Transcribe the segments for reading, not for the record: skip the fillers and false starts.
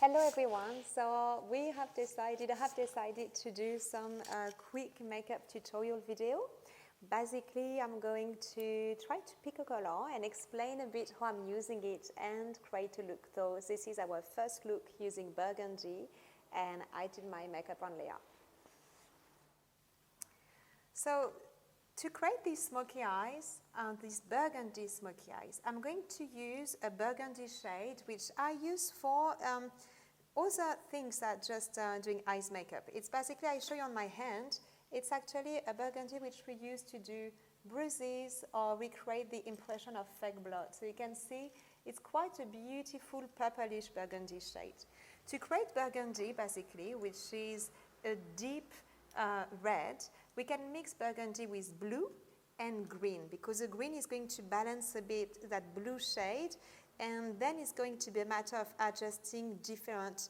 Hello everyone. So I have decided to do some quick makeup tutorial video. Basically, I'm going to try to pick a color and explain a bit how I'm using it and create a look. So this is our first look using Burgundy, and I did my makeup on Leah. So to create these smoky eyes, these burgundy smoky eyes, I'm going to use a burgundy shade, which I use for other things than just doing eyes makeup. It's basically, I show you on my hand, it's actually a burgundy which we use to do bruises or recreate the impression of fake blood. So you can see it's quite a beautiful purplish burgundy shade. To create burgundy, basically, which is a deep red, we can mix burgundy with blue and green, because the green is going to balance a bit that blue shade, and then it's going to be a matter of adjusting different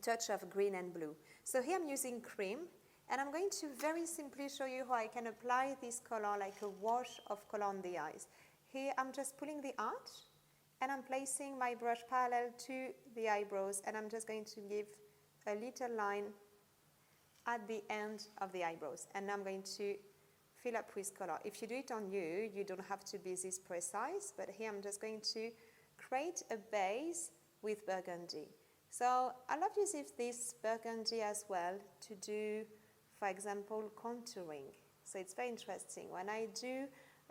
touch of green and blue. So here I'm using cream, and I'm going to very simply show you how I can apply this color like a wash of color on the eyes. Here I'm just pulling the arch, and I'm placing my brush parallel to the eyebrows, and I'm just going to give a little line at the end of the eyebrows, and I'm going to fill up with color. If you do it on you, you don't have to be this precise, but here I'm just going to create a base with burgundy. So I love using this burgundy as well to do, for example, contouring. So it's very interesting. When I do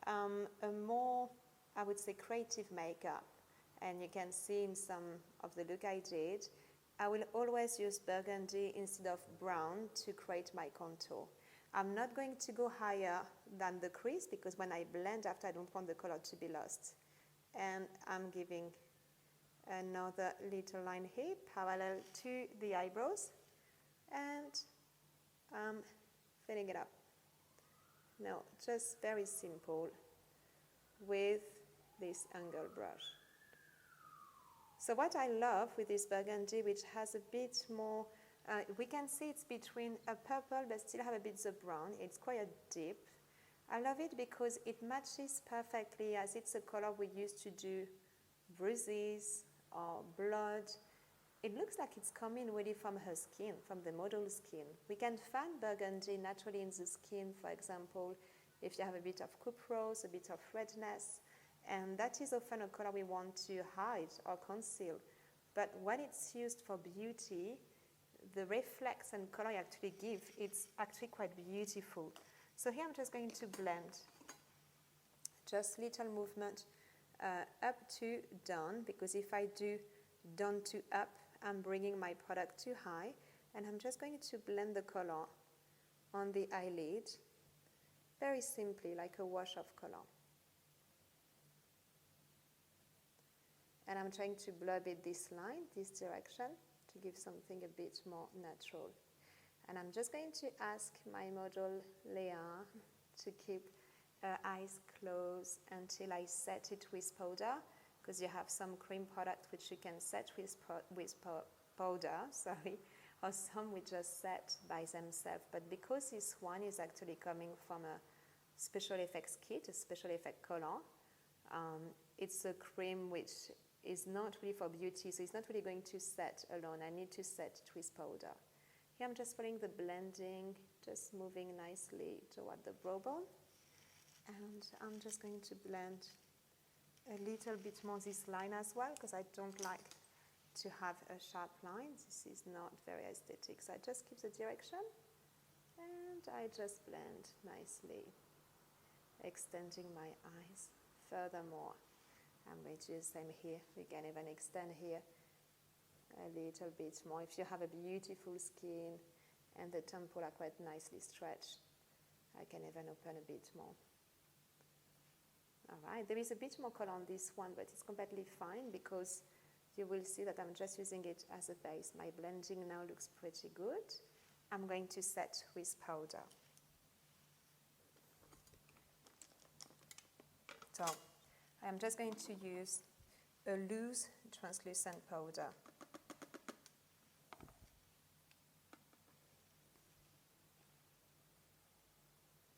a more, I would say, creative makeup, and you can see in some of the look I did, I will always use burgundy instead of brown to create my contour. I'm not going to go higher than the crease, because when I blend after, I don't want the color to be lost. And I'm giving another little line here parallel to the eyebrows, and I'm filling it up. Now, just very simple with this angle brush. So what I love with this burgundy, which has a bit more, we can see it's between a purple but still have a bit of brown. It's quite a deep. I love it because it matches perfectly, as it's a color we use to do bruises or blood. It looks like it's coming really from her skin, from the model's skin. We can find burgundy naturally in the skin, for example, if you have a bit of cuprose, a bit of redness. And that is often a color we want to hide or conceal. But when it's used for beauty, the reflex and color you actually give, it's actually quite beautiful. So here I'm just going to blend. Just little movement up to down, because if I do down to up, I'm bringing my product too high. And I'm just going to blend the color on the eyelid, very simply, like a wash of color. And I'm trying to blur a bit this line, this direction, to give something a bit more natural. And I'm just going to ask my model, Leah, to keep her eyes closed until I set it with powder, because you have some cream product which you can set with powder, or some we just set by themselves. But because this one is actually coming from a special effects kit, a special effect color, it's a cream which is not really for beauty, so it's not really going to set alone. I need to set it with powder. Here I'm just following the blending, just moving nicely toward the brow bone. And I'm just going to blend a little bit more this line as well, because I don't like to have a sharp line. This is not very aesthetic. So I just keep the direction, and I just blend nicely, extending my eyes furthermore. I'm going to do the same here. We can even extend here a little bit more. If you have a beautiful skin and the temple are quite nicely stretched, I can even open a bit more. All right, there is a bit more color on this one, but it's completely fine, because you will see that I'm just using it as a base. My blending now looks pretty good. I'm going to set with powder. So I'm just going to use a loose translucent powder.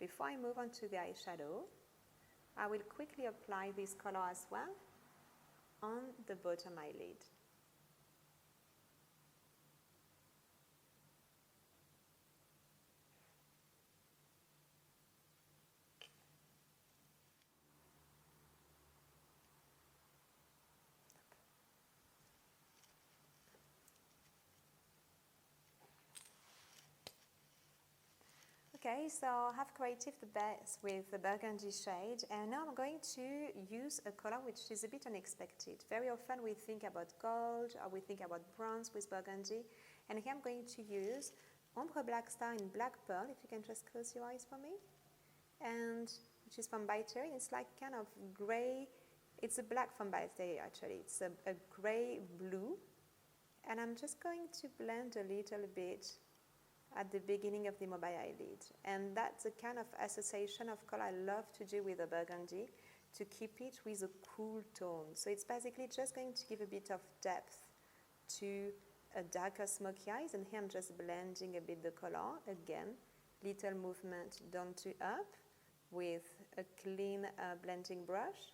Before I move on to the eyeshadow, I will quickly apply this color as well on the bottom eyelid. Okay, so I have created the base with the burgundy shade, and now I'm going to use a color which is a bit unexpected. Very often we think about gold or we think about bronze with burgundy, and here I'm going to use Ombre Black Star in Black Pearl, if you can just close your eyes for me, and which is from Bitery. It's like kind of gray, it's a black from Bitery actually, it's a gray blue, and I'm just going to blend a little bit at the beginning of the mobile eyelid. And that's the kind of association of color I love to do with the burgundy, to keep it with a cool tone. So it's basically just going to give a bit of depth to a darker smoky eyes. And here I'm just blending a bit the color. Again, little movement down to up with a clean blending brush.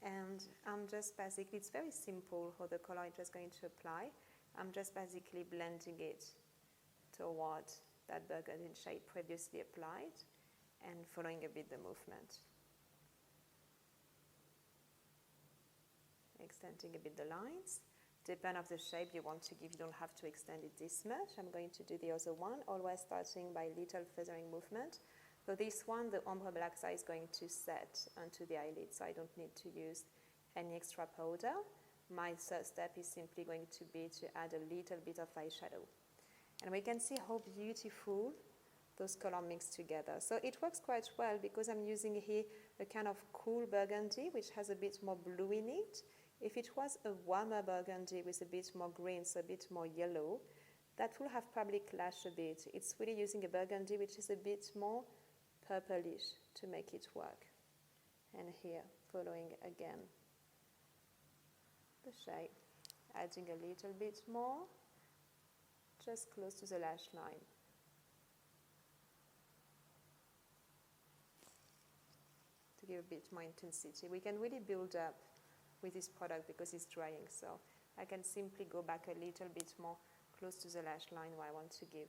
And I'm just basically, it's very simple how the color is just going to apply. I'm just basically blending it toward that burgundy shade previously applied and following a bit the movement. Extending a bit the lines. Depend of the shape you want to give, you don't have to extend it this much. I'm going to do the other one, always starting by little feathering movement. So this one, the Ombre Black Star is going to set onto the eyelid, so I don't need to use any extra powder. My third step is simply going to be to add a little bit of eyeshadow. And we can see how beautiful those colors mix together. So it works quite well because I'm using here a kind of cool burgundy which has a bit more blue in it. If it was a warmer burgundy with a bit more green, so a bit more yellow, that would have probably clashed a bit. It's really using a burgundy which is a bit more purplish to make it work. And here, following again the shade, adding a little bit more, just close to the lash line. To give a bit more intensity. We can really build up with this product because it's drying, so I can simply go back a little bit more close to the lash line where I want to give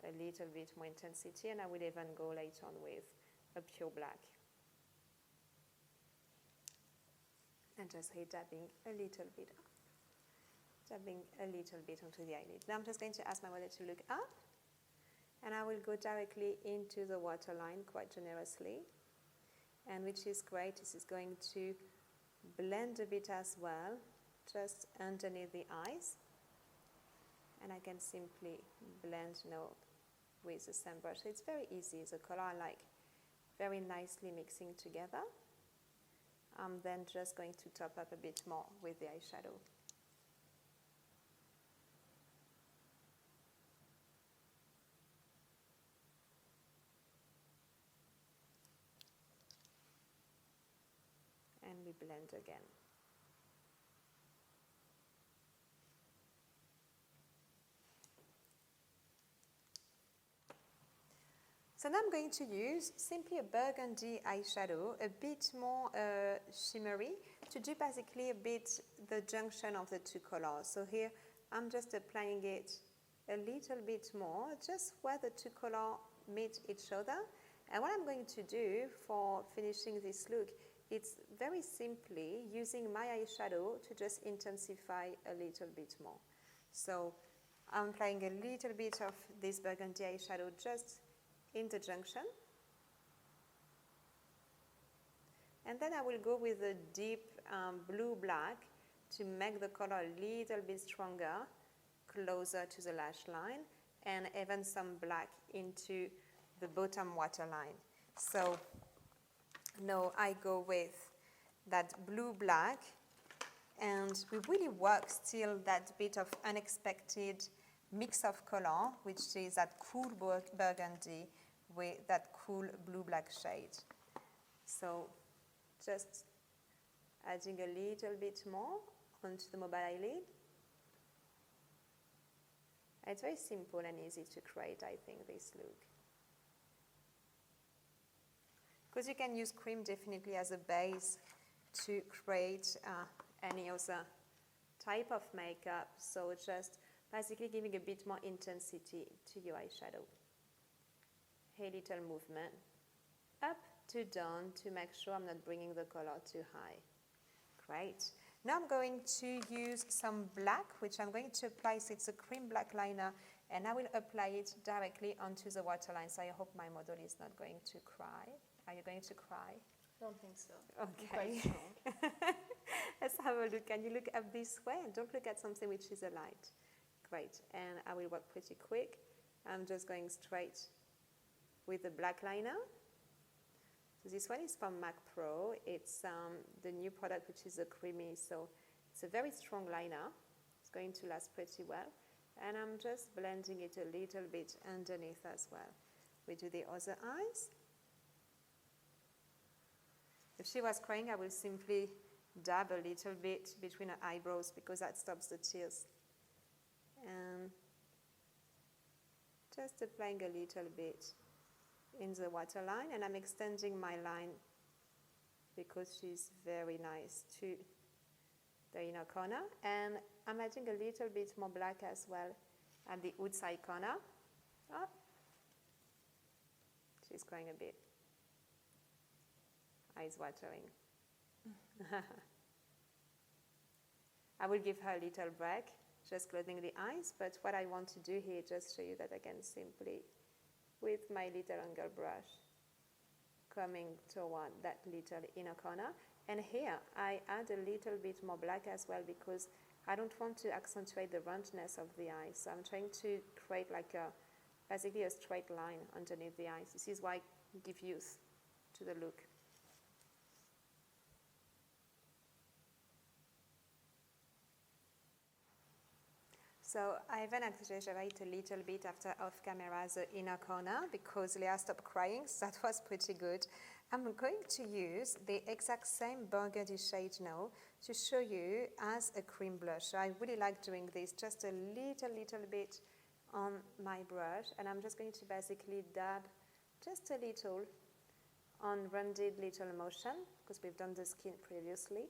a little bit more intensity, and I will even go later on with a pure black. And just dabbing a little bit up. Dabbing a little bit onto the eyelid. Now I'm just going to ask my model to look up, and I will go directly into the waterline quite generously, and which is great. This is going to blend a bit as well, just underneath the eyes, and I can simply blend now with the same brush. So it's very easy. The color I like very nicely mixing together. I'm then just going to top up a bit more with the eyeshadow. And we blend again. So now I'm going to use simply a burgundy eyeshadow, a bit more shimmery, to do basically a bit the junction of the two colors. So here I'm just applying it a little bit more, just where the two colors meet each other. And what I'm going to do for finishing this look, it's very simply using my eyeshadow to just intensify a little bit more. So I'm applying a little bit of this burgundy eyeshadow just in the junction. And then I will go with a deep blue-black to make the color a little bit stronger, closer to the lash line, and even some black into the bottom waterline. So now I go with that blue-black, and we really work still that bit of unexpected mix of color, which is that cool burgundy with that cool blue-black shade. So just adding a little bit more onto the mobile eyelid. It's very simple and easy to create, I think, this look. Because you can use cream definitely as a base to create any other type of makeup. So just basically giving a bit more intensity to your eyeshadow. A little movement up to down to make sure I'm not bringing the color too high. Great. Now I'm going to use some black, which I'm going to apply, so it's a cream black liner, And I will apply it directly onto the waterline, so I hope my model is not going to cry. Are you going to cry? I don't think so. Okay. Let's have a look. Can you look up this way? Don't look at something which is a light. Great. And I will work pretty quick. I'm just going straight with the black liner. So this one is from Mac Pro. It's the new product, which is a creamy, so it's a very strong liner. It's going to last pretty well. And I'm just blending it a little bit underneath as well. We do the other eyes. If she was crying, I will simply dab a little bit between her eyebrows because that stops the tears. And just applying a little bit in the waterline, and I'm extending my line because she's very nice to the inner corner. And I'm adding a little bit more black as well at the outside corner. Oh, she's crying a bit. Eyes watering. I will give her a little break, just closing the eyes, but what I want to do here, just show you that I can simply, with my little angle brush, coming toward that little inner corner. And here, I add a little bit more black as well because I don't want to accentuate the roundness of the eyes. So I'm trying to create like basically a straight line underneath the eyes. This is why I give youth to the look. So I even exaggerate a little bit after off camera the inner corner because Leah stopped crying, so that was pretty good. I'm going to use the exact same burgundy shade now to show you as a cream blush. So I really like doing this, just a little bit on my brush, and I'm just going to basically dab just a little on rounded little motion because we've done the skin previously.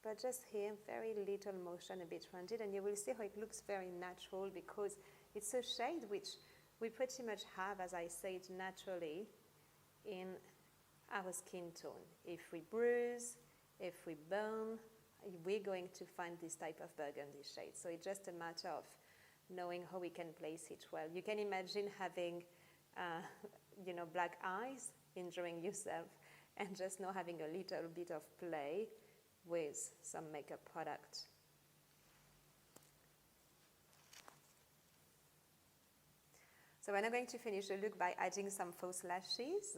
But just here, very little motion, a bit rounded, and you will see how it looks very natural because it's a shade which we pretty much have, as I said, naturally in our skin tone. If we bruise, if we burn, we're going to find this type of burgundy shade. So it's just a matter of knowing how we can place it well. You can imagine having, black eyes, enjoying yourself, and just not having a little bit of play with some makeup product. So we're now going to finish the look by adding some false lashes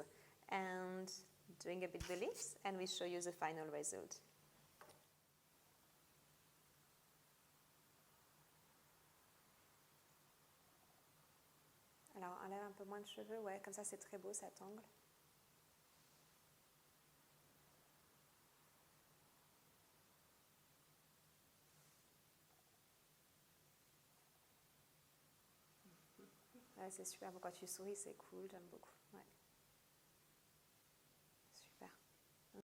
and doing a bit the lips, and we show you the final result. Alors, enlève un peu moins de cheveux, ouais, comme ça c'est très beau cet angle. Ouais, c'est super, quand tu souris, c'est cool, j'aime beaucoup.